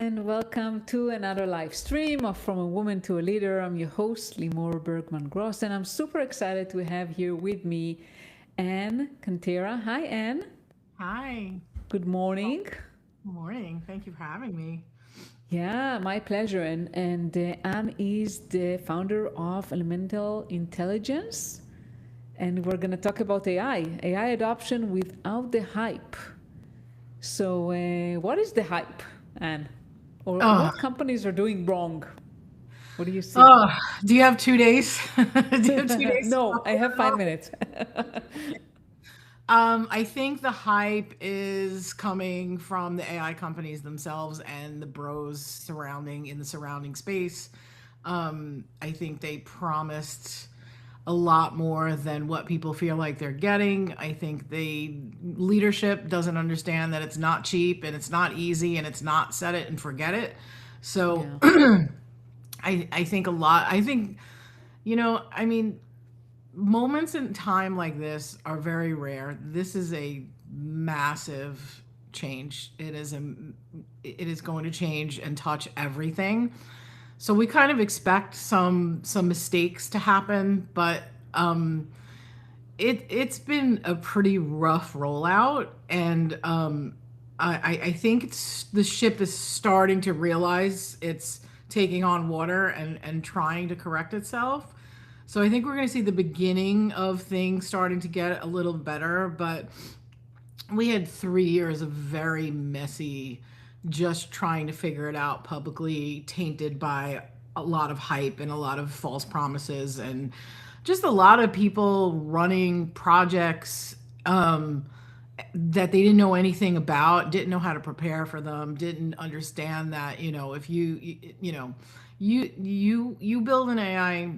And welcome to another live stream of From a Woman to a Leader. I'm your host, Limor Bergman Gross, and I'm super excited to have here with me Anne Cantera. Hi, Anne. Hi. Good morning. Good morning. Thank you for having me. Yeah, my pleasure. And Anne is the founder of Elemental Intelligence, and we're going to talk about AI adoption without the hype. So, what is the hype, Anne? Or Oh, what companies are doing wrong? What do you see? oh, do you have 2 days? Do you have 2 days to No, talk I have about 5 minutes. it? I think the hype is coming from the AI companies themselves and the bros surrounding in the surrounding space. I think they promised a lot more than what people feel like they're getting. I think the leadership doesn't understand that it's not cheap and it's not easy and it's not set it and forget it. So Yeah. I think a lot. I think, I mean, moments in time like this are very rare. This is a massive change. It is going to change and touch everything. So we kind of expect some mistakes to happen, but it's been a pretty rough rollout, and I think the ship is starting to realize it's taking on water and trying to correct itself. So I think we're going to see the beginning of things starting to get a little better, but we had 3 years of very messy, just trying to figure it out publicly, tainted by a lot of hype and a lot of false promises and just a lot of people running projects that they didn't know anything about, didn't know how to prepare for them, didn't understand that, if you build an AI,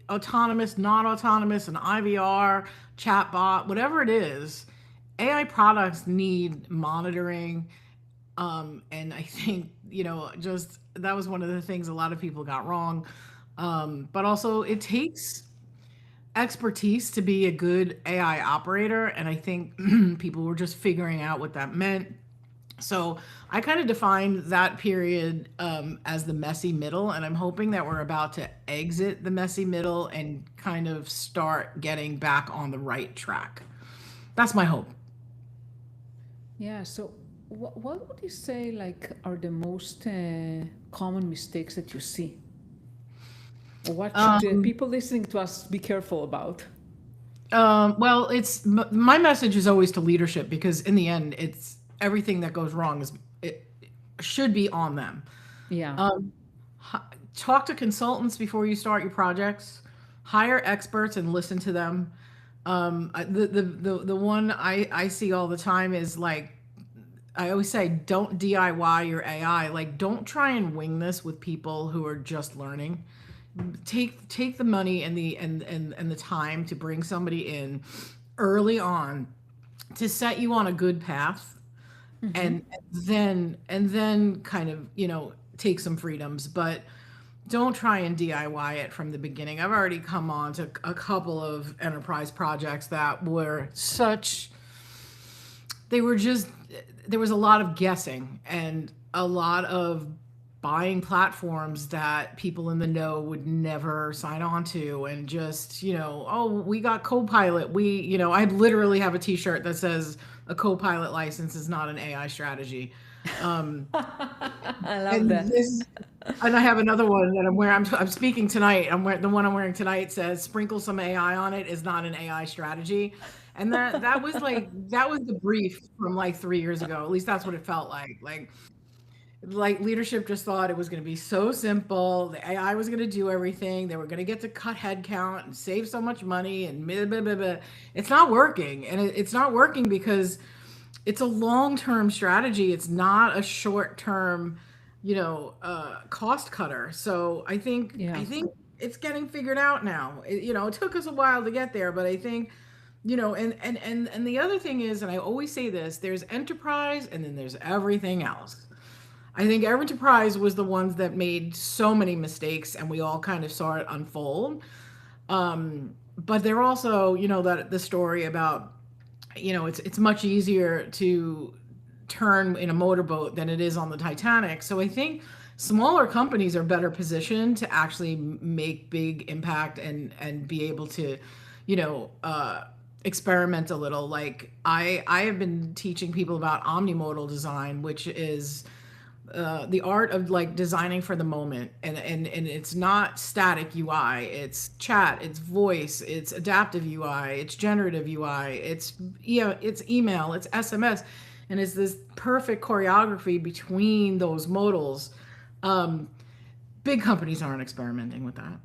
autonomous, not autonomous, an IVR, chatbot, whatever it is, AI products need monitoring. And I think, just that was one of the things a lot of people got wrong. But also, it takes expertise to be a good AI operator. And I think people were just figuring out what that meant. So I kind of defined that period as the messy middle, and I'm hoping that we're about to exit the messy middle and kind of start getting back on the right track. That's my hope. Yeah. So, what would you say like are the most common mistakes that you see, or what should people listening to us be careful about? Well, my message is always to leadership, because in the end, it's everything that goes wrong is it should be on them. Yeah. Talk to consultants before you start your projects. Hire experts and listen to them. The one I see all the time is like, I always say, don't DIY your AI. Like, don't try and wing this with people who are just learning. Take the money and the time to bring somebody in early on to set you on a good path, Mm-hmm. and then kind of, take some freedoms, but don't try and DIY it from the beginning. I've already come on to a couple of enterprise projects that were such, they were just, there was a lot of guessing and a lot of buying platforms that people in the know would never sign on to, and just, oh, we got Copilot. I literally have a t-shirt that says a Copilot license is not an AI strategy. um I love and that. this and I have another one that I'm wearing. I'm speaking tonight. I'm wearing the one I'm wearing tonight says sprinkle some AI on it is not an AI strategy. And that was like, that was the brief from like 3 years ago. At least that's what it felt like. Like leadership just thought it was going to be so simple. The AI was going to do everything. They were going to get to cut headcount and save so much money and blah, blah, blah, blah. It's not working. And it's not working because it's a long-term strategy. It's not a short-term, cost cutter. So Yeah. I think it's getting figured out now. It took us a while to get there, but I think, and the other thing is, and I always say this, there's enterprise and then there's everything else. I think enterprise was the ones that made so many mistakes, and we all kind of saw it unfold. But they're also, that the story about, it's much easier turn in a motorboat than it is on the Titanic. So I think smaller companies are better positioned to actually make big impact and be able to, you know, experiment a little. Like I have been teaching people about omnimodal design, which is the art of like designing for the moment, and it's not static UI, it's chat, it's voice, it's adaptive UI, it's generative UI, it's email, it's SMS, and it's this perfect choreography between those modals. um, Big companies aren't experimenting with that.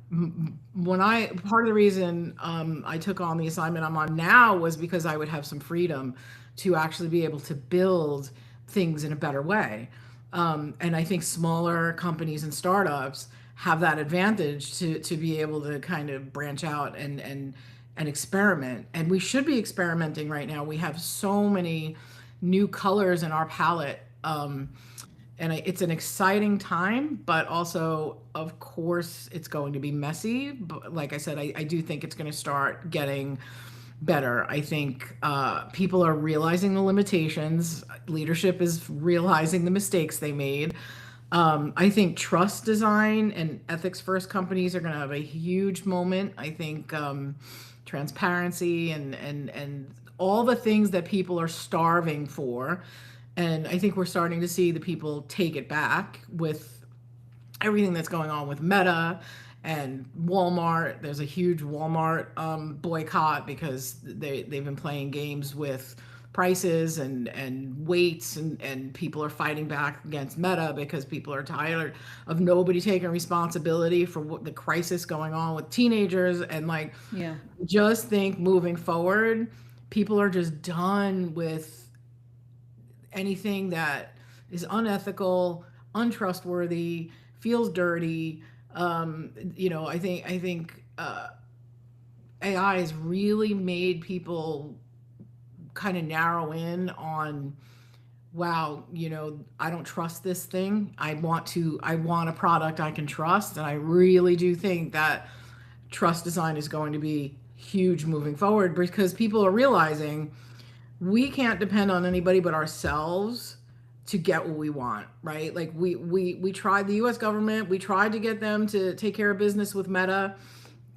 When I part of the reason I took on the assignment I'm on now was because I would have some freedom to actually be able to build things in a better way. And I think smaller companies and startups have that advantage to be able to kind of branch out and experiment. And we should be experimenting right now. We have so many new colors in our palette. And it's an exciting time, but also, of course, it's going to be messy. But like I said, I do think it's going to start getting better. I think people are realizing the limitations. Leadership is realizing the mistakes they made. I think trust design and ethics first companies are going to have a huge moment. I think transparency and all the things that people are starving for. And I think we're starting to see the people take it back with everything that's going on with Meta and Walmart. There's a huge Walmart boycott because they've been playing games with prices and weights, and people are fighting back against Meta because people are tired of nobody taking responsibility for what the crisis going on with teenagers. And like, Yeah. just think moving forward, people are just done with anything that is unethical, untrustworthy, feels dirty. I think AI has really made people kind of narrow in on, wow, I don't trust this thing. I want a product I can trust, and I really do think that trust design is going to be huge moving forward because people are realizing we can't depend on anybody but ourselves to get what we want, right? Like we tried the US government, we tried to get them to take care of business with Meta.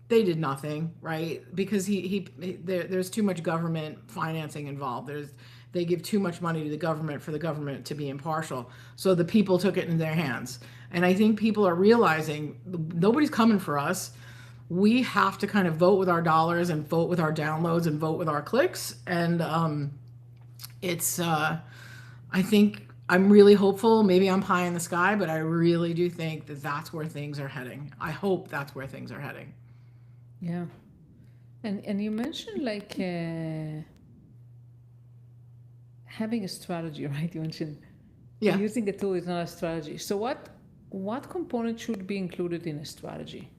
They did nothing, right? Because there's too much government financing involved. They give too much money to the government for the government to be impartial. So the people took it in their hands. And I think people are realizing nobody's coming for us. We have to kind of vote with our dollars and vote with our downloads and vote with our clicks. And I think I'm really hopeful. Maybe I'm pie in the sky, but I really do think that that's where things are heading. I hope that's where things are heading. Yeah. And you mentioned like having a strategy, right? You mentioned Yeah. using a tool is not a strategy. So what component should be included in a strategy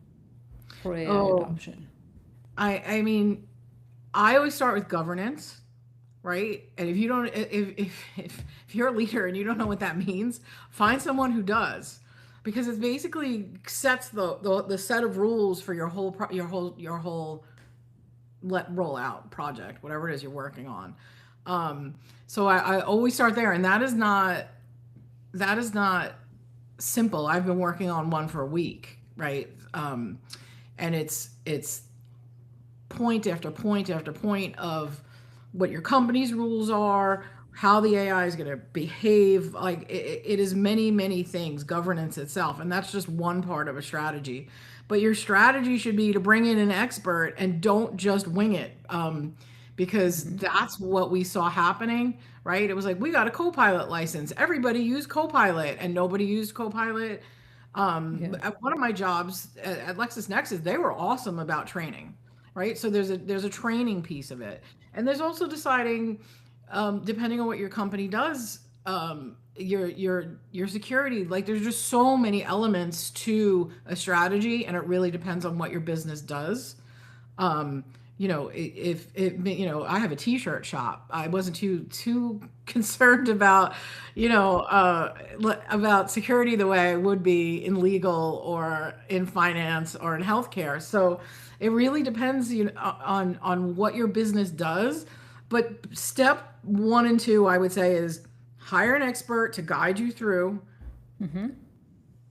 for AI Oh, adoption? I mean, I always start with governance, right? And if you don't, if you're a leader and you don't know what that means, find someone who does, because it basically sets the set of rules for your whole let roll out project, whatever it is you're working on. So I always start there, and that is not simple. I've been working on one for a week, right? And it's point after point after point of what your company's rules are, how the AI is going to behave. Like it is many, many things, governance itself. And that's just one part of a strategy. But your strategy should be to bring in an expert and don't just wing it. Because that's what we saw happening, right? It was like, we got a Copilot license. Everybody used Copilot and nobody used Copilot. Yeah. At one of my jobs at LexisNexis, they were awesome about training, right? So there's a training piece of it, and there's also deciding, depending on what your company does, your security. Like there's just so many elements to a strategy, and it really depends on what your business does. um if I have a t-shirt shop. I wasn't too concerned about about security the way I would be in legal or in finance or in healthcare. So it really depends, on what your business does. But step one and two, I would say, is hire an expert to guide you through,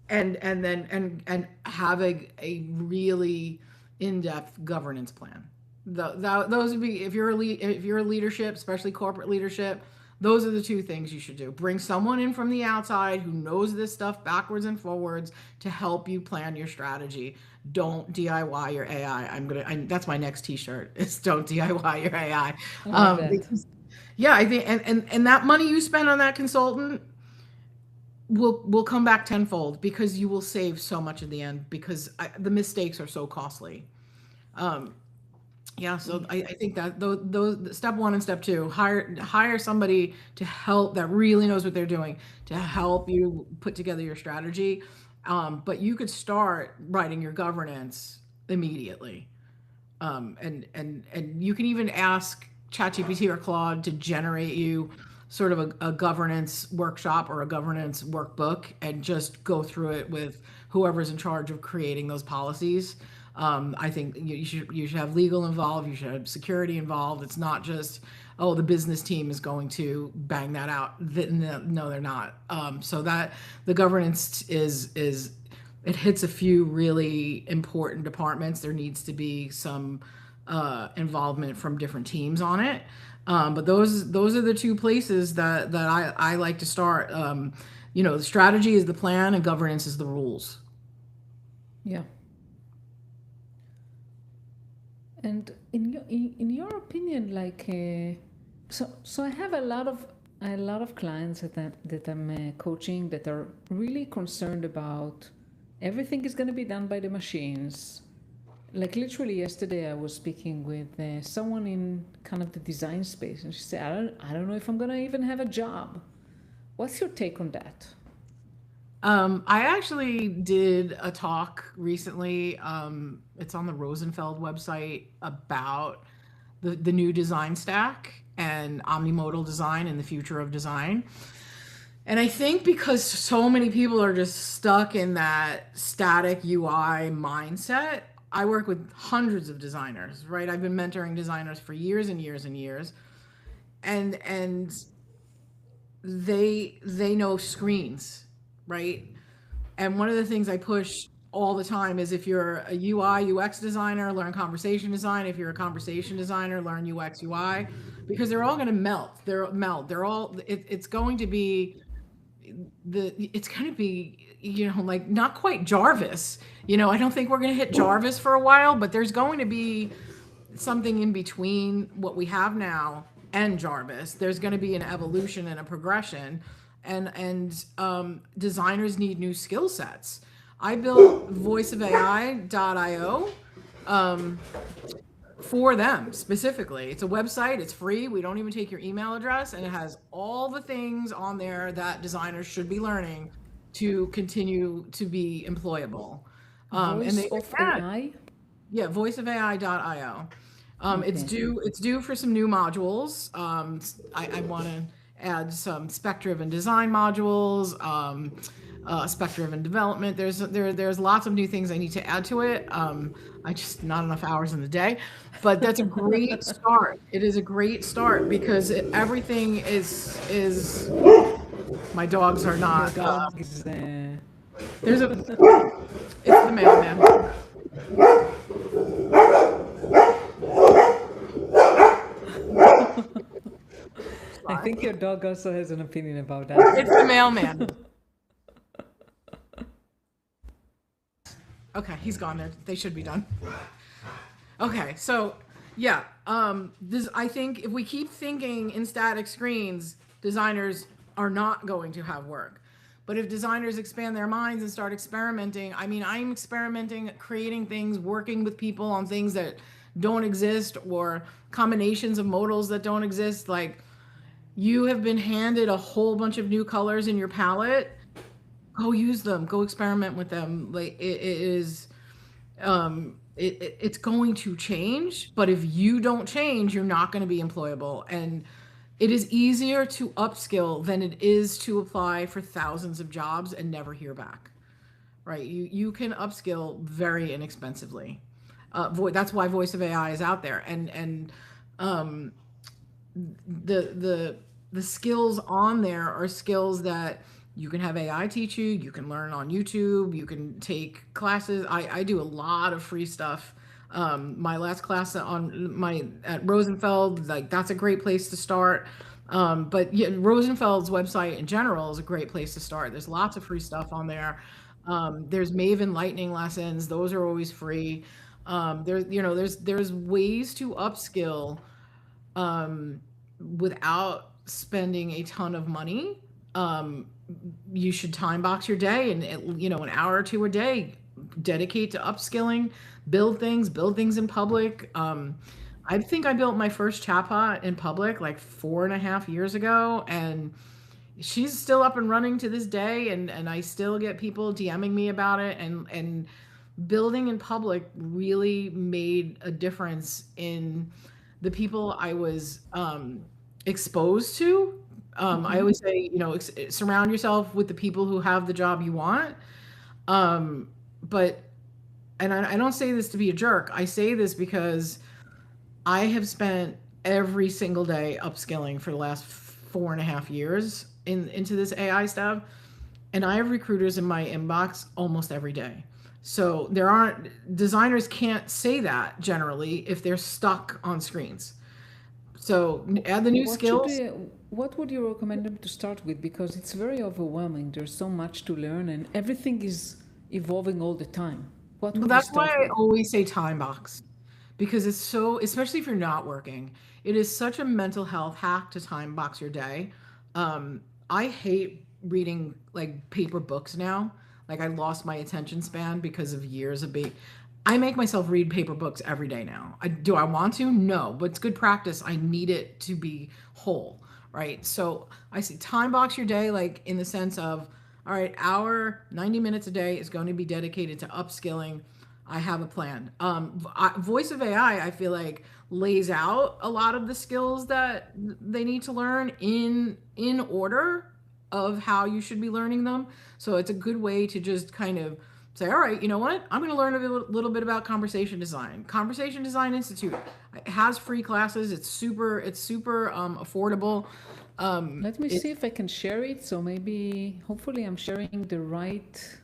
and then have a really in-depth governance plan. Those would be, if you're if you're a leadership, especially corporate leadership, those are the two things you should do. Bring someone in from the outside who knows this stuff backwards and forwards to help you plan your strategy. Don't DIY your AI. That's my next T-shirt. It's don't DIY your AI. I love that. Yeah, I think, and that money you spend on that consultant will come back tenfold, because you will save so much in the end, because the mistakes are so costly. Yeah, so I think that those step one and step two, hire somebody to help, that really knows what they're doing, to help you put together your strategy. But you could start writing your governance immediately. And you can even ask ChatGPT or Claude to generate you sort of a governance workshop or a governance workbook, and just go through it with whoever's in charge of creating those policies. I think you should have legal involved. You should have security involved. It's not just, oh, the business team is going to bang that out. No, they're not. So that the governance is it hits a few really important departments. There needs to be some involvement from different teams on it. But those are the two places that I like to start. The strategy is the plan, and governance is the rules. Yeah. And in your opinion, like, so I have a lot of clients that I'm coaching that are really concerned about everything is going to be done by the machines. Like literally yesterday, I was speaking with someone in kind of the design space, and she said, "I don't know if I'm going to even have a job." What's your take on that? I actually did a talk recently. It's on the Rosenfeld website, about the new design stack and omnimodal design and the future of design. And I think because so many people are just stuck in that static UI mindset, I work with hundreds of designers, right? I've been mentoring designers for years and years and years. And they know screens, right? And one of the things I push all the time is, if you're a UI UX designer, learn conversation design. If you're a conversation designer, learn UX UI, because they're all going to melt. They're all. It's going to be it's going to be, like, not quite Jarvis. I don't think we're going to hit Jarvis for a while, but there's going to be something in between what we have now and Jarvis. There's going to be an evolution and a progression, and designers need new skill sets. I built voiceofai.io for them specifically. It's a website. It's free. We don't even take your email address, and it has all the things on there that designers should be learning to continue to be employable. Voice of AI? Yeah, voiceofai.io. It's due for some new modules. I want to add some spec-driven design modules, spec-driven development. There's lots of new things I need to add to it. I just, not enough hours in the day, but that's a great start. It is a great start, because everything is. My dogs are not. There's a. It's the mailman. I think your dog also has an opinion about that. It's the mailman. Okay, he's gone there. They should be done. Okay, so yeah, I think if we keep thinking in static screens, designers are not going to have work. But if designers expand their minds and start experimenting, I'm experimenting, creating things, working with people on things that don't exist, or combinations of modals that don't exist. Like, you have been handed a whole bunch of new colors in your palette. Go use them. Go experiment with them. Like, it's going to change. But if you don't change, you're not going to be employable. And it is easier to upskill than it is to apply for thousands of jobs and never hear back. Right? You can upskill very inexpensively. That's why Voice of AI is out there. And the the skills on there are skills that you can have AI teach you, you can learn on YouTube, you can take classes. I do a lot of free stuff. My last class on my at Rosenfeld, like that's a great place to start. But yeah, Rosenfeld's website in general is a great place to start. There's lots of free stuff on there. There's Maven Lightning lessons; those are always free. There's ways to upskill without spending a ton of money. Um, you should time box your day and an hour or two a day dedicate to upskilling, build things in public. I think I built my first chatbot in public like 4.5 years ago, and she's still up and running to this day, and I still get people DMing me about it, and building in public really made a difference in the people I was exposed to. I Mm-hmm. always say, surround yourself with the people who have the job you want. Um, but, and I don't say this to be a jerk. I say this because I have spent every single day upskilling for the last 4.5 years into this AI stuff, and I have recruiters in my inbox almost every day. So there aren't designers can't say that generally if they're stuck on screens. So add the new What should skills. they, what would you recommend them to start with? Because it's very overwhelming. There's so much to learn, and everything is evolving all the time. What Well, would you that's why start I with? always say time box because it's so, especially if you're not working, it is such a mental health hack to time box your day. I hate reading like paper books now. Like I lost my attention span because of years of being. I make myself read paper books every day now. Do I want to? No, but it's good practice. I need it to be whole, right? So I see time box your day like in the sense of, all right, hour, 90 minutes a day is going to be dedicated to upskilling. I have a plan. Voice of AI, I feel like lays out a lot of the skills that they need to learn in order of how you should be learning them. So it's a good way to just kind of say, all right, you know what? I'm going to learn a little bit about conversation design. Conversation Design Institute has free classes. It's super affordable. Let me see It's if I can share it. So maybe, hopefully, I'm sharing the right.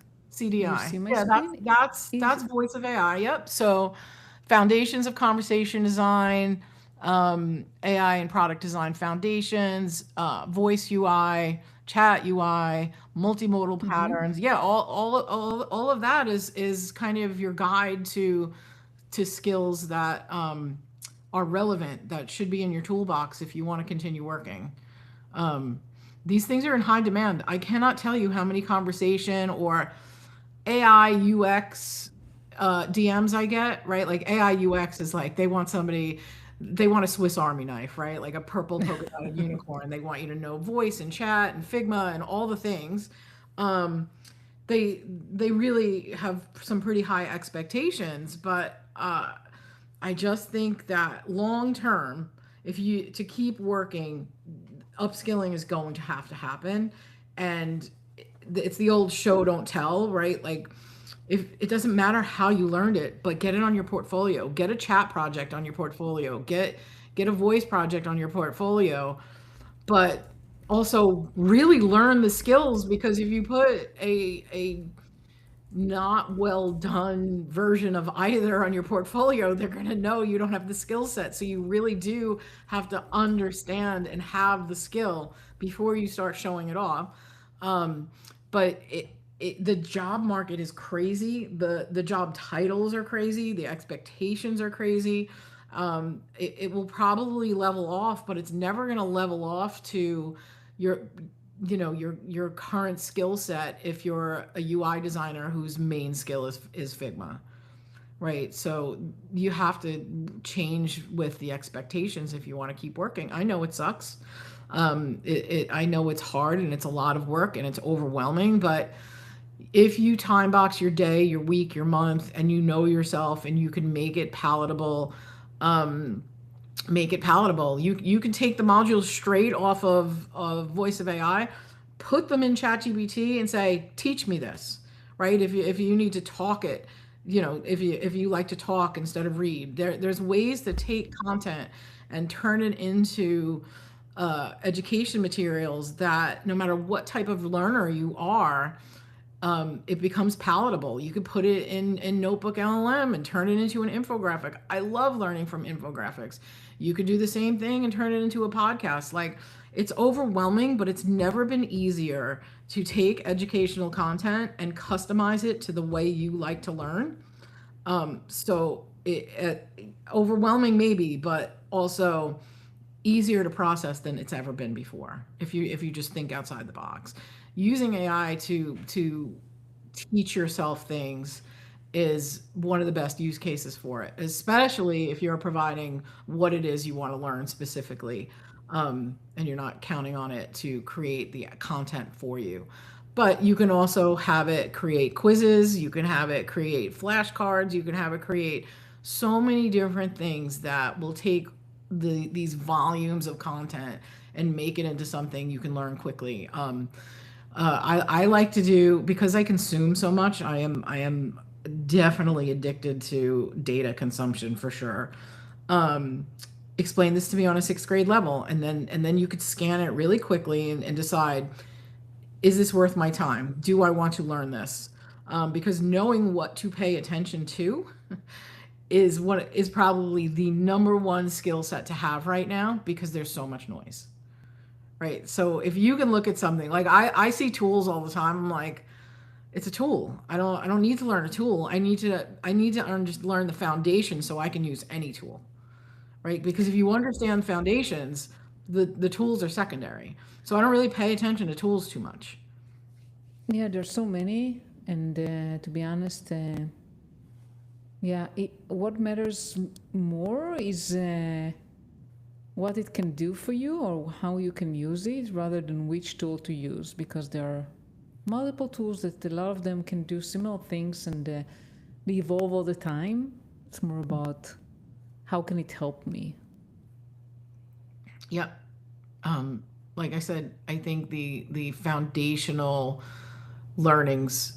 You CDI. see my Yeah, that's screen? that's Is that's voice of AI. Yep. So foundations of conversation design, AI and product design foundations, voice UI, chat UI, multimodal patterns. Yeah, all of that is kind of your guide to skills that are relevant that should be in your toolbox if you want to continue working. Um, these things are in high demand. I cannot tell you how many conversation or AI UX DMs I get, right? Like AI UX is like they want a Swiss Army knife, right? Like a purple polka dotted unicorn. They want you to know voice and chat and Figma and all the things. Um, they really have some pretty high expectations, but I just think that long term, if you to keep working, upskilling is going to happen, and it's the old show don't tell, right? Like if it doesn't matter how you learned it, but get it on your portfolio. Get a chat project on your portfolio. Get a voice project on your portfolio, but also really learn the skills because if you put a not well done version of either on your portfolio, they're going to know you don't have the skill set. So you really do have to understand and have the skill before you start showing it off. Um, but the job market is crazy. The job titles are crazy. The expectations are crazy. It will probably level off, but it's never going to level off to your your current skill set if you're a UI designer whose main skill is Figma, right? So you have to change with the expectations if you want to keep working. I know it sucks. I know it's hard and it's a lot of work and it's overwhelming, but if you time box your day, your week, your month, and you know yourself and you can um, make it palatable. You can take the modules straight off of Voice of AI, put them in ChatGPT, and say, "Teach me this." Right? If you need to talk it, if you like to talk instead of read, there's ways to take content and turn it into education materials that no matter what type of learner you are, it becomes palatable. You could put it in Notebook LLM and turn it into an infographic. I love learning from infographics. You could do the same thing and turn it into a podcast. Like, it's overwhelming, but it's never been easier to take educational content and customize it to the way you like to learn. So overwhelming maybe, but also easier to process than it's ever been before. If you just think outside the box, using AI to teach yourself things is one of the best use cases for it, especially if you're providing what it is you want to learn specifically, and you're not counting on it to create the content for you. But you can also have it create quizzes, you can have it create flashcards, you can have it create so many different things that will take these volumes of content and make it into something you can learn quickly. I like to do, because I consume so much. I am definitely addicted to data consumption for sure. Um, Explain this to me on a sixth grade level, and then you could scan it really quickly and decide, is this worth my time? Do I want to learn this? Because knowing what to pay attention to is what is probably the number one skill set to have right now, because there's so much noise. Right. So if you can look at something like, I see tools all the time. I'm like, it's a tool. I don't need to learn a tool. I need to just learn the foundation so I can use any tool. Right? Because if you understand foundations, the tools are secondary. So I don't really pay attention to tools too much. Yeah, there's so many, and to be honest, yeah, what matters more is what it can do for you or how you can use it, rather than which tool to use, because there are multiple tools that a lot of them can do similar things, and they evolve all the time. It's more about how can it help me. Yep. Like I said, I think the foundational learnings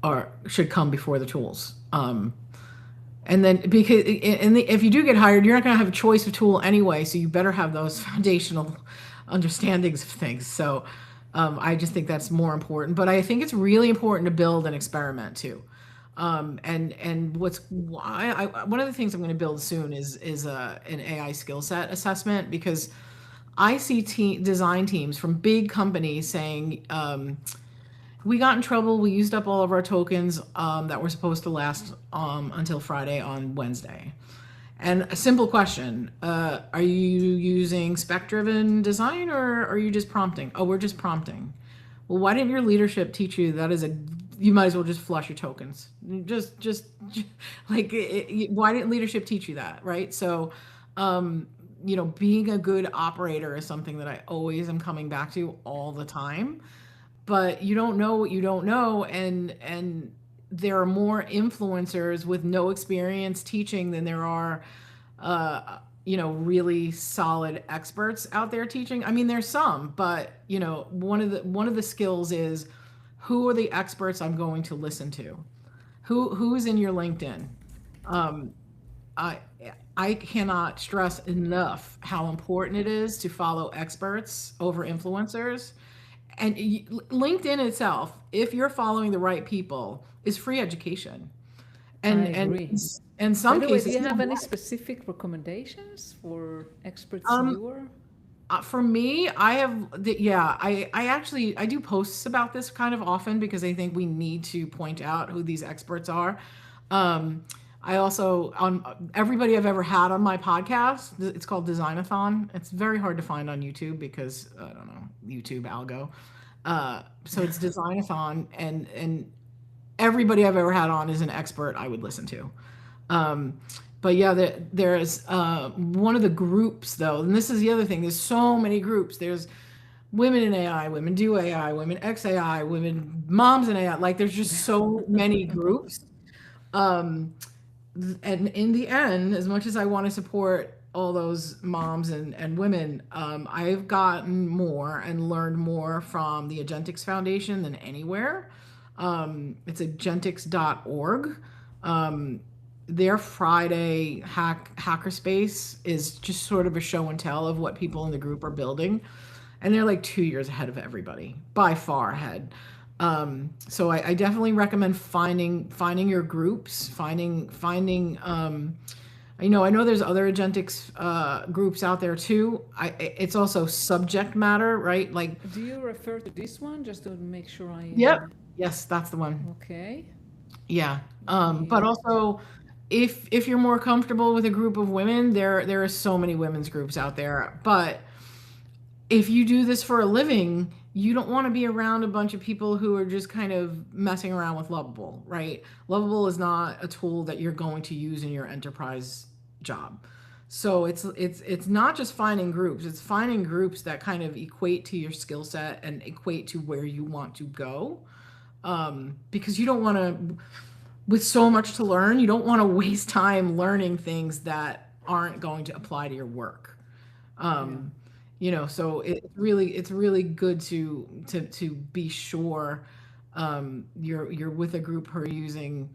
are should come before the tools. And then, because if you do get hired, you're not going to have a choice of tool anyway, so you better have those foundational understandings of things. So I just think that's more important. But I think it's really important to build and experiment too. And what's why one of the things I'm going to build soon is an AI skill set assessment, because I see design teams from big companies saying, we got in trouble. We used up all of our tokens that were supposed to last until Friday on Wednesday. And a simple question, are you using spec-driven design, or are you just prompting? Oh, we're just prompting. Well, why didn't your leadership teach you that you might as well just flush your tokens? Just like, why didn't leadership teach you that, right? So, being a good operator is something that I always am coming back to all the time. But you don't know what you don't know, and there are more influencers with no experience teaching than there are really solid experts out there teaching. I mean, there's some, but one of the skills is, who are the experts I'm going to listen to? Who's in your LinkedIn? um, I I cannot stress enough how important it is to follow experts over influencers. And LinkedIn itself, if you're following the right people, is free education. I And agree. in By some the way, do cases, you have any specific recommendations for experts um, you are? for me, I have, yeah, I actually, I do posts about this kind of often, because I think we need to point out who these experts are. Um, I also, on everybody I've ever had on my podcast, it's called Designathon. It's very hard to find on YouTube because, I don't know, YouTube algo. So it's Designathon, and everybody I've ever had on is an expert I would listen to. Um, but yeah, there's one of the groups though, and this is the other thing. There's so many groups. There's women in AI, women do AI, women X AI, women moms in AI. Like, there's just so many groups. Um, and in the end, as much as I want to support all those moms and women, I've gotten more and learned more from the Agentics Foundation than anywhere. It's agentics.org. Um, their Friday hackerspace is just sort of a show and tell of what people in the group are building, and they're like 2 years ahead of everybody, by far ahead. So I definitely recommend finding your groups, finding. I know there's other agentics groups out there too. It's also subject matter, right? Like, Do you refer to this one just to make sure yep, yes, that's the one. okay. Yeah. But Me, also, if you're more comfortable with a group of women, there are so many women's groups out there. But if you do this for a living, you don't want to be around a bunch of people who are just kind of messing around with Lovable, right? Lovable is not a tool that you're going to use in your enterprise job. So it's not just finding groups, it's finding groups that kind of equate to your skill set and equate to where you want to go. Because you don't want to, with so much to learn, you don't want to waste time learning things that aren't going to apply to your work. yeah, Um, so it's really good to be sure you're with a group who are using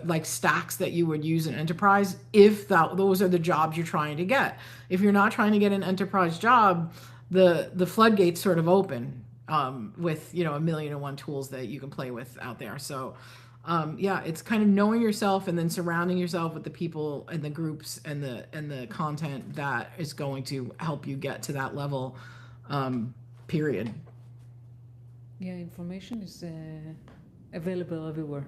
like stacks that you would use in enterprise if those are the jobs you're trying to get. If you're not trying to get an enterprise job, the floodgates sort of open with a million and one tools that you can play with out there. So yeah, it's kind of knowing yourself and then surrounding yourself with the people and the groups and the content that is going to help you get to that level. Period. yeah. Information is available everywhere.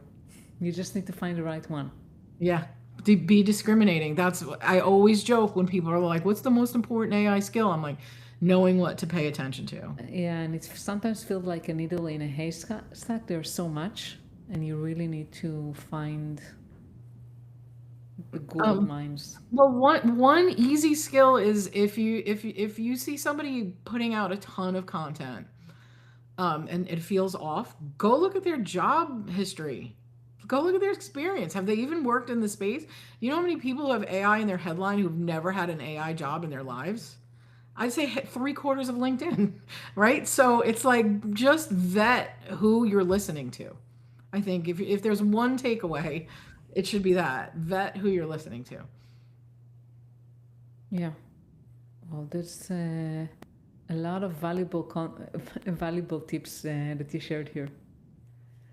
You just need to find the right one. Yeah. Be discriminating. I always joke when people are like, "What's the most important AI skill?" I'm like, knowing what to pay attention to. Yeah, and it sometimes feels like a needle in a haystack. There's so much, and you really need to find the gold Um, mines. Well, one easy skill is if you see somebody putting out a ton of content, and it feels off, go look at their job history. Go look at their experience. Have they even worked in the space? You know how many people who have AI in their headline who've never had an AI job in their lives? I'd say three-quarters of LinkedIn, right? So it's like just vet who you're listening to. I think if there's one takeaway, it should be that vet who you're listening to. Yeah. Well, there's a lot of valuable tips that you shared here.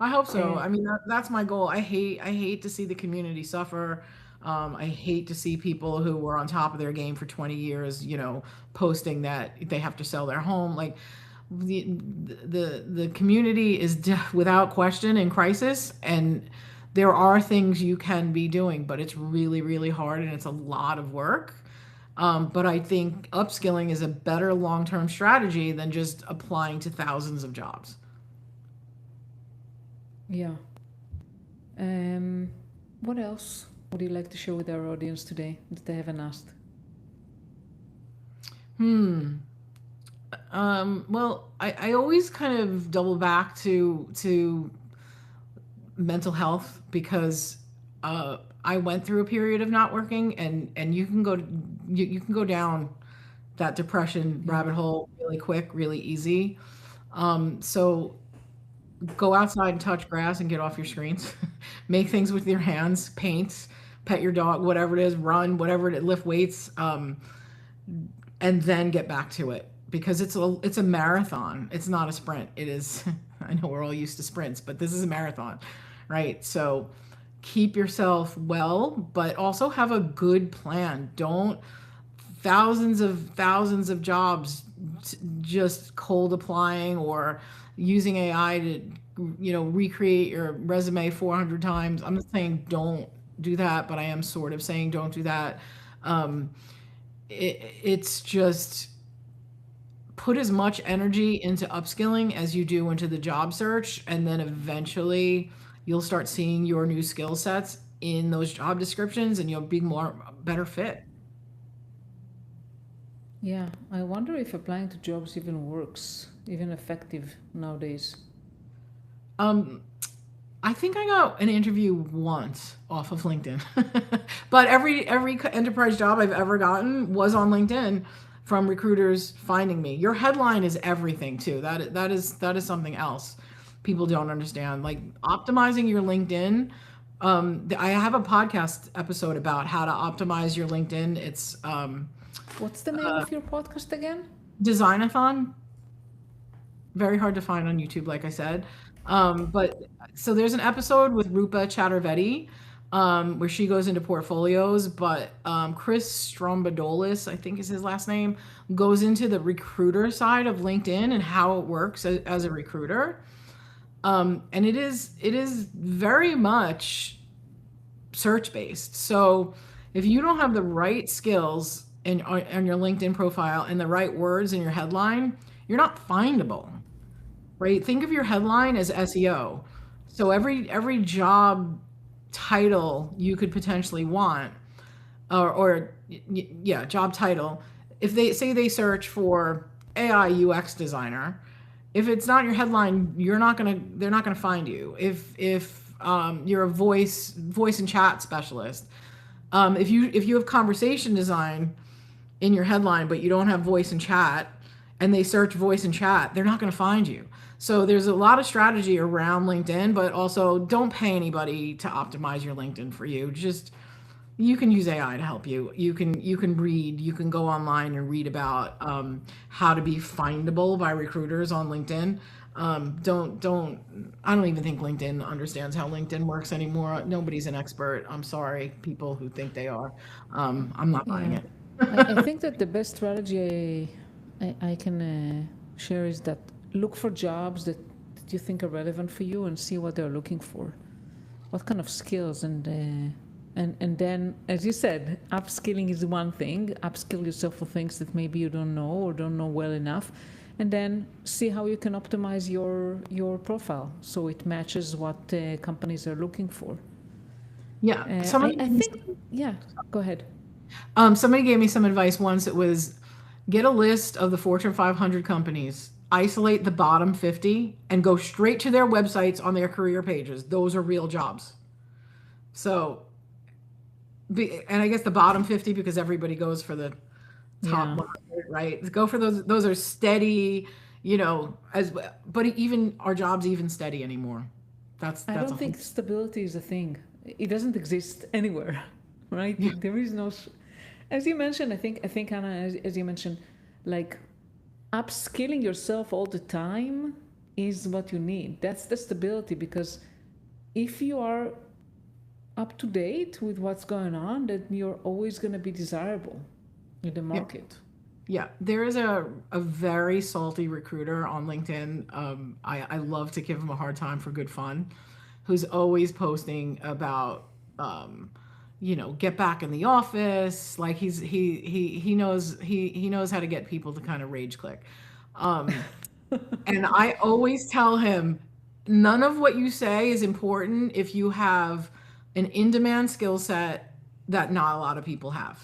I hope so. Uh, I mean, that's my goal. I hate to see the community suffer. I hate to see people who were on top of their game for 20 years, posting that they have to sell their home. Like the community is without question in crisis, and there are things you can be doing, but it's really, really hard and it's a lot of work. But I think upskilling is a better long-term strategy than just applying to thousands of jobs. yeah. Um, what else would you like to share with our audience today that they haven't asked? Hmm. Well, I always kind of double back to mental health because I went through a period of not working, and you can go down that depression Yeah. rabbit hole really quick, really easy. So go outside and touch grass and get off your screens. Make things with your hands, paint, pet your dog, whatever it is, run, whatever it is, lift weights. And then get back to it because it's a marathon. It's not a sprint. It is. I know we're all used to sprints, but this is a marathon, right? So keep yourself well, but also have a good plan. Don't thousands of jobs just cold applying or using AI to recreate your resume 400 times. I'm not saying don't do that, but I am sort of saying don't do that. Um, it's just put as much energy into upskilling as you do into the job search, and then eventually you'll start seeing your new skill sets in those job descriptions and you'll be more better fit. Yeah. I wonder if applying to jobs even works, even effective nowadays. um I think I got an interview once off of LinkedIn. But every enterprise job I've ever gotten was on LinkedIn from recruiters finding me. Your headline is everything too. That is something else people don't understand. Like optimizing your LinkedIn I have a podcast episode about how to optimize your LinkedIn. It's What's the name of your podcast again? Designathon. Very hard to find on YouTube, like I said. But so there's an episode with Rupa Chaturvedi, where she goes into portfolios, but Chris Strombodolis, I think is his last name, goes into the recruiter side of LinkedIn and how it works as a recruiter. And it is very much search based. So if you don't have the right skills in on your LinkedIn profile and the right words in your headline, you're not findable, right? Think of your headline as SEO. So every job title you could potentially want, yeah, job title. If they say they search for AI UX designer, if it's not your headline, they're not gonna find you. If you're a voice and chat specialist, if you have conversation design in your headline, but you don't have voice and chat, and they search voice and chat, they're not going to find you. So there's a lot of strategy around LinkedIn, but also don't pay anybody to optimize your LinkedIn for you. Just you can use AI to help you. You can go online and read about how to be findable by recruiters on LinkedIn. Don't I don't even think LinkedIn understands how LinkedIn works anymore. Nobody's an expert. I'm sorry, people who think they are. I'm not buying Yeah. it. I think that the best strategy I can share is that look for jobs that you think are relevant for you and see what they're looking for. What kind of skills and then, as you said, upskilling is one thing. Upskill yourself for things that maybe you don't know or don't know well enough, and then see how you can optimize your profile so it matches what companies are looking for. Yeah, somebody I think, yeah. Go ahead. somebody gave me some advice once. It was get a list of the Fortune 500 companies, isolate the bottom 50, and go straight to their websites on their career pages. Those are real jobs. So, and I guess the bottom 50 because everybody goes for the top Yeah. 100, right? Go for those. Those are steady, as but even our jobs even steady anymore. I That's a don't whole think stability is a thing. It doesn't exist anywhere, right? yeah. There is no, as you mentioned, I think Anna, as you mentioned, like upskilling yourself all the time is what you need. That's the stability because if you are up to date with what's going on, then you're always going to be desirable in the Yeah. market. Yeah, there is a very salty recruiter on LinkedIn. I love to give him a hard time for good fun, who's always posting about, get back in the office. Like he knows how to get people to kind of rage click. Um, and I always tell him, none of what you say is important if you have an in-demand skill set that not a lot of people have,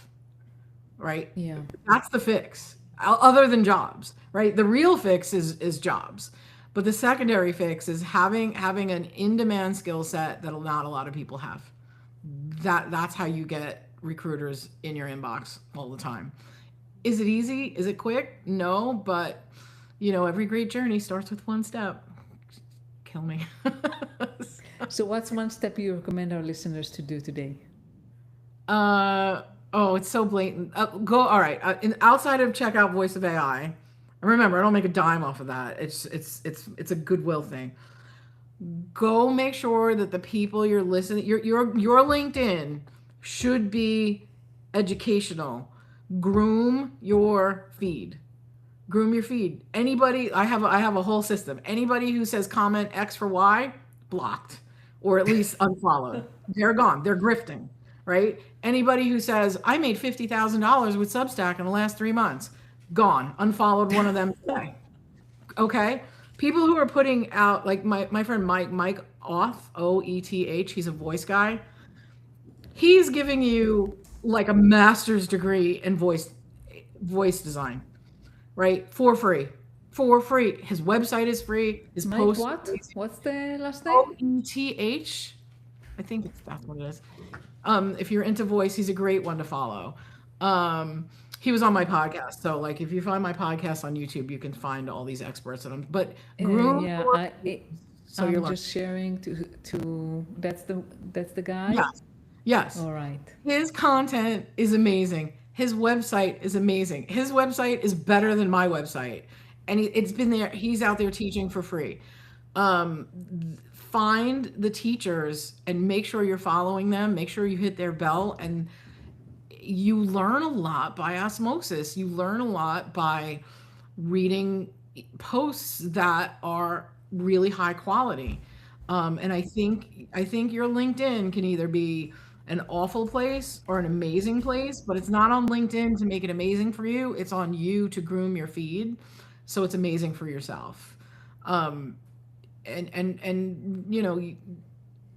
right? Yeah. That's the fix. Other than jobs, right? The real fix is jobs. But the secondary fix is having an in-demand skill set that not a lot of people have. That's how you get recruiters in your inbox all the time. Is it easy? Is it quick? No, but every great journey starts with one step. Kill me. So, what's one step you recommend our listeners to do today? Oh, it's so blatant. All right. Outside of checkout voice of AI, and remember, I don't make a dime off of that. It's a goodwill thing. Go make sure that the people you're listening, your LinkedIn should be educational. Groom your feed. Groom your feed. Anybody, I have a whole system. Anybody who says comment X for Y, blocked, or at least unfollowed. They're gone. They're grifting, right? Anybody who says I made $50,000 with Substack in the last 3 months, gone. Unfollowed one of them today. Okay. People who are putting out, like my friend Mike Oeth, Oeth, he's a voice guy. He's giving you like a master's degree in voice design, right? For free. For free. His website is free. His Mike, post what? What's the last name? Oeth. I think that's what it is. If you're into voice, he's a great one to follow. He was on my podcast, so like if you find my podcast on YouTube, you can find all these experts. But Groom, Yeah, So you're I'm learning. just sharing to that's the guy. Yes. Yes. All right. His content is amazing. His website is amazing. His website is better than my website. And it's been there. He's out there teaching for free. Um, find the teachers and make sure you're following them. Make sure you hit their bell. And you learn a lot by osmosis. You learn a lot by reading posts that are really high quality. And I think your LinkedIn can either be an awful place or an amazing place, but it's not on LinkedIn to make it amazing for you. It's on you to groom your feed, so it's amazing for yourself. Um, and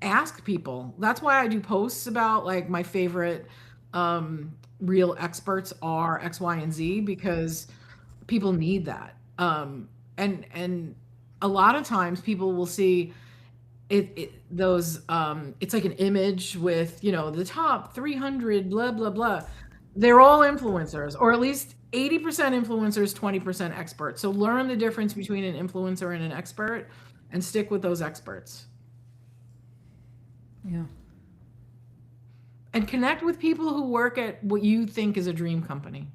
ask people. That's why I do posts about like my favorite real experts are X, Y, and Z because people need that. And a lot of times people will see it those it's like an image with the top 300 blah blah blah. They're all influencers, or at least 80% influencers, 20% experts. So learn the difference between an influencer and an expert and stick with those experts. Yeah. And connect with people who work at what you think is a dream company.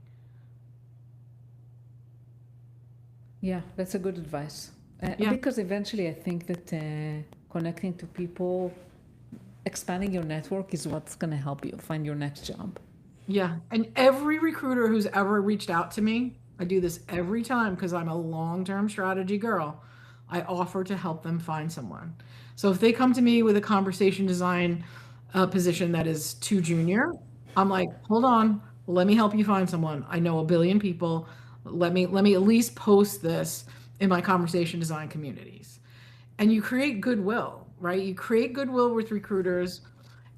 Yeah, that's a good advice. Yeah. Because eventually, I think that connecting to people, expanding your network is what's going to help you find your next job. Yeah. And every recruiter who's ever reached out to me, I do this every time because I'm a long term strategy girl. I offer to help them find someone. So if they come to me with a conversation design position that is too junior, I'm like, hold on, let me help you find someone. I know a billion people. Let me at least post this in my conversation design communities. And you create goodwill, right? You create goodwill with recruiters.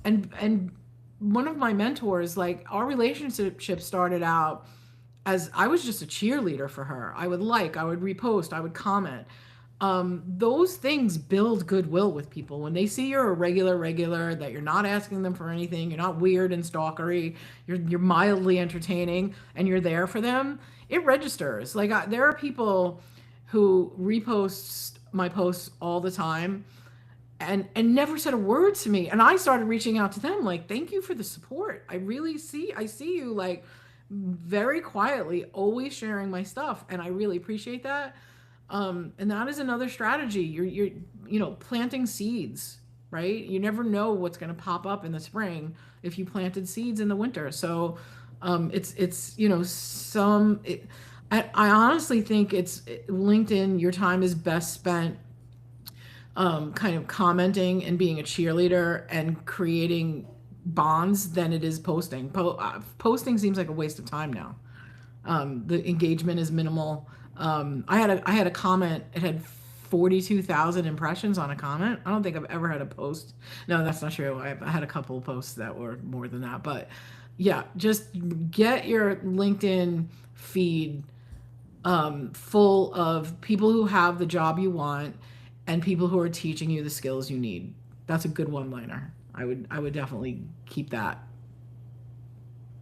And one of my mentors, like our relationship started out as I was just a cheerleader for her. I would repost, I would comment. Those things build goodwill with people. When they see you're a regular, that you're not asking them for anything, you're not weird and stalkery, you're mildly entertaining, and you're there for them, it registers. Like there are people who repost my posts all the time and never said a word to me, and I started reaching out to them like, thank you for the support. I see you like very quietly always sharing my stuff, and I really appreciate that. And that is another strategy. You're planting seeds, right? You never know what's going to pop up in the spring if you planted seeds in the winter. So it's I honestly think it's LinkedIn. Your time is best spent kind of commenting and being a cheerleader and creating bonds than it is posting. Posting seems like a waste of time now. The engagement is minimal. I had a comment. It had 42,000 impressions on a comment. I don't think I've ever had a post. No, that's not true. I had a couple of posts that were more than that. But yeah, just get your LinkedIn feed full of people who have the job you want and people who are teaching you the skills you need. That's a good one-liner. I would definitely keep that.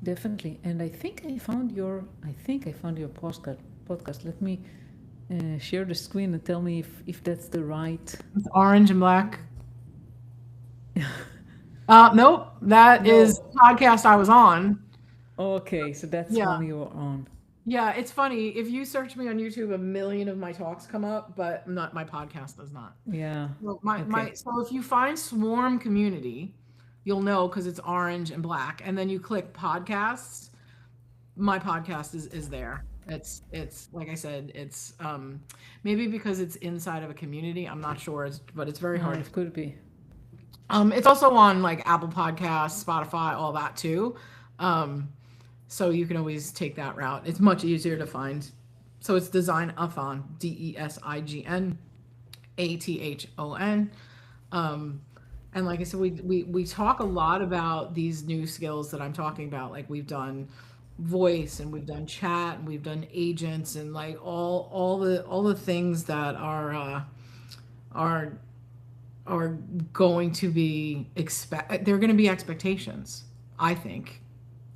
Definitely. And I think I found your podcast. Let me share the screen and tell me if that's the right. It's orange and black. Nope, that is No. the podcast I was on. Okay, so that's Yeah. one you're on. Yeah, it's funny. If you search me on YouTube, a million of my talks come up, but not my podcast does not. Yeah. So Okay. so if you find Swarm Community, you'll know because it's orange and black, and then you click podcasts. My podcast is there. It's like I said, it's maybe because it's inside of a community. I'm not sure, but it's very hard to. It could be. It's also on like Apple Podcasts, Spotify, all that too. Um, so you can always take that route. It's much easier to find. So it's Designathon, Designathon. And like I said, we talk a lot about these new skills that I'm talking about. Like we've done voice and we've done chat and we've done agents and like all the things that are are going to be they're going to be expectations. I think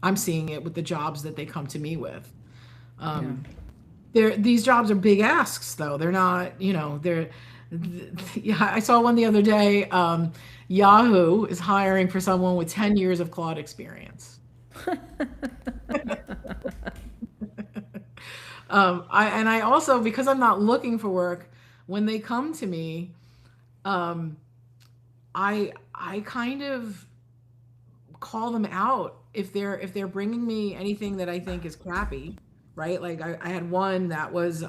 I'm seeing it with the jobs that they come to me with. Yeah. These jobs are big asks though. They're not, they're Yeah, I saw one the other day. Yahoo is hiring for someone with 10 years of Claude experience. I also, because I'm not looking for work, when they come to me, um, I kind of call them out if they're bringing me anything that I think is crappy, right? Like I had one that was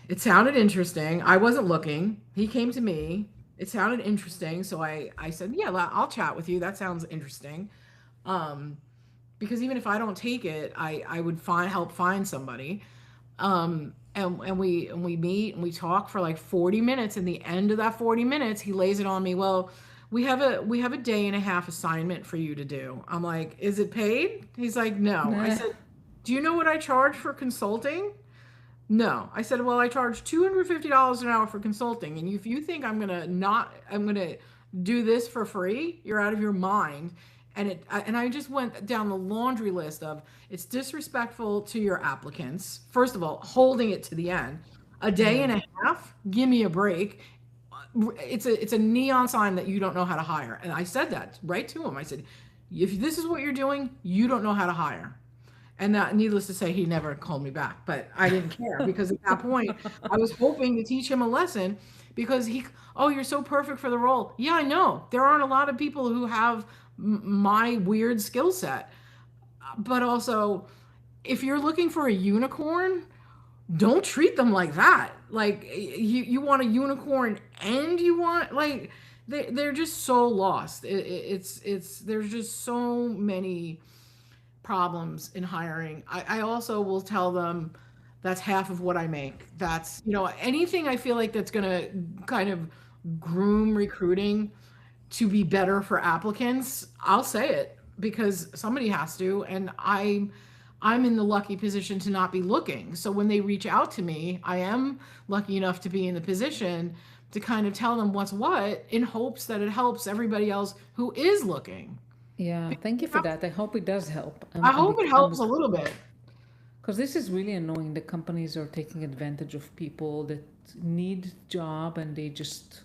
it sounded interesting. I wasn't looking. He came to me. It sounded interesting, so I said, "Yeah, I'll chat with you. That sounds interesting." Um, because even if I don't take it, I would help find somebody. And we meet and we talk for like 40 minutes. And the end of that 40 minutes, he lays it on me. Well, we have a day and a half assignment for you to do. I'm like, is it paid? He's like, no. I Nah. said, do you know what I charge for consulting? No. I said, well, I charge $250 an hour for consulting. And if you think I'm gonna do this for free, you're out of your mind. And I just went down the laundry list of it's disrespectful to your applicants. First of all, holding it to the end. A day Yeah. and a half, give me a break. It's a neon sign that you don't know how to hire. And I said that right to him. I said, if this is what you're doing, you don't know how to hire. And that, needless to say, he never called me back, but I didn't care because at that point, I was hoping to teach him a lesson because oh, you're so perfect for the role. Yeah, I know. There aren't a lot of people who have my weird skill set. But also, if you're looking for a unicorn, don't treat them like that. Like you want a unicorn and you want like they're just so lost. It's there's just so many problems in hiring. I also will tell them that's half of what I make. That's, anything I feel like that's going to kind of groom recruiting to be better for applicants, I'll say it because somebody has to. And I'm in the lucky position to not be looking. So when they reach out to me, I am lucky enough to be in the position to kind of tell them what's what in hopes that it helps everybody else who is looking. Yeah, thank you for that. I hope it does help. I hope it helps a little bit. Because this is really annoying. The companies are taking advantage of people that need job and they just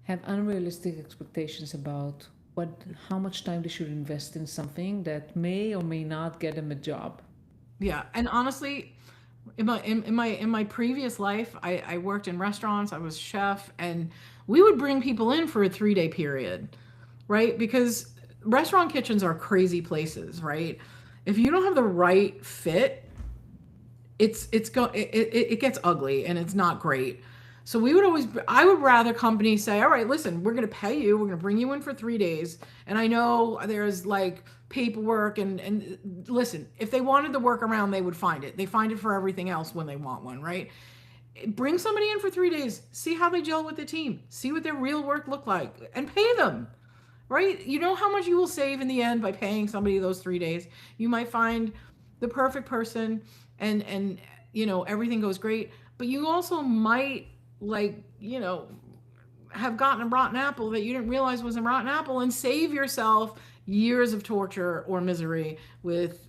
have unrealistic expectations about how much time they should invest in something that may or may not get them a job. Yeah, and honestly, in my previous life, I worked in restaurants. I was chef, and we would bring people in for a 3-day period, right? Because restaurant kitchens are crazy places, right? If you don't have the right fit, it gets ugly and it's not great. So I would rather companies say, all right, listen, we're going to pay you. We're going to bring you in for 3 days. And I know there's like paperwork and listen, if they wanted the work around, they would find it. They find it for everything else when they want one, right? Bring somebody in for 3 days, see how they gel with the team, see what their real work look like and pay them, right? You know how much you will save in the end by paying somebody those 3 days. You might find the perfect person and everything goes great, but you also might like, have gotten a rotten apple that you didn't realize was a rotten apple and save yourself years of torture or misery with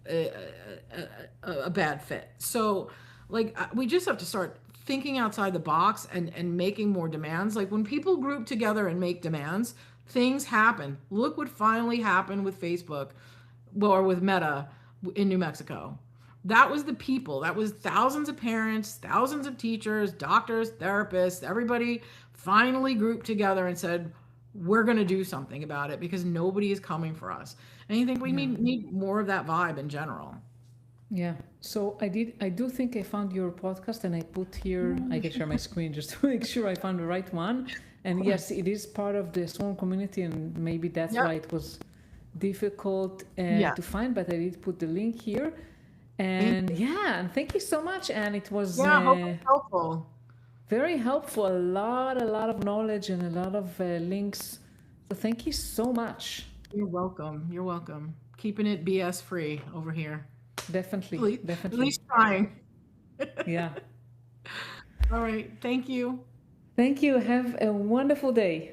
a bad fit. So like we just have to start thinking outside the box and making more demands. Like when people group together and make demands, things happen. Look what finally happened with Facebook or with Meta in New Mexico. That was the people. That was thousands of parents, thousands of teachers, doctors, therapists, everybody finally grouped together and said, we're going to do something about it because nobody is coming for us. And you think we Yeah. need more of that vibe in general. Yeah. So I do think I found your podcast and I put here, I can share my screen just to make sure I found the right one. And yes, it is part of the Swarm community and maybe that's Yep. why it was difficult Yeah. to find, but I did put the link here. And yeah, and thank you so much. And it was Yeah, I hope it's helpful. very helpful. A lot of knowledge and a lot of links. So thank you so much. You're welcome. You're welcome. Keeping it BS free over here. Definitely, At definitely. least trying. Yeah. All right. Thank you. Thank you. Have a wonderful day.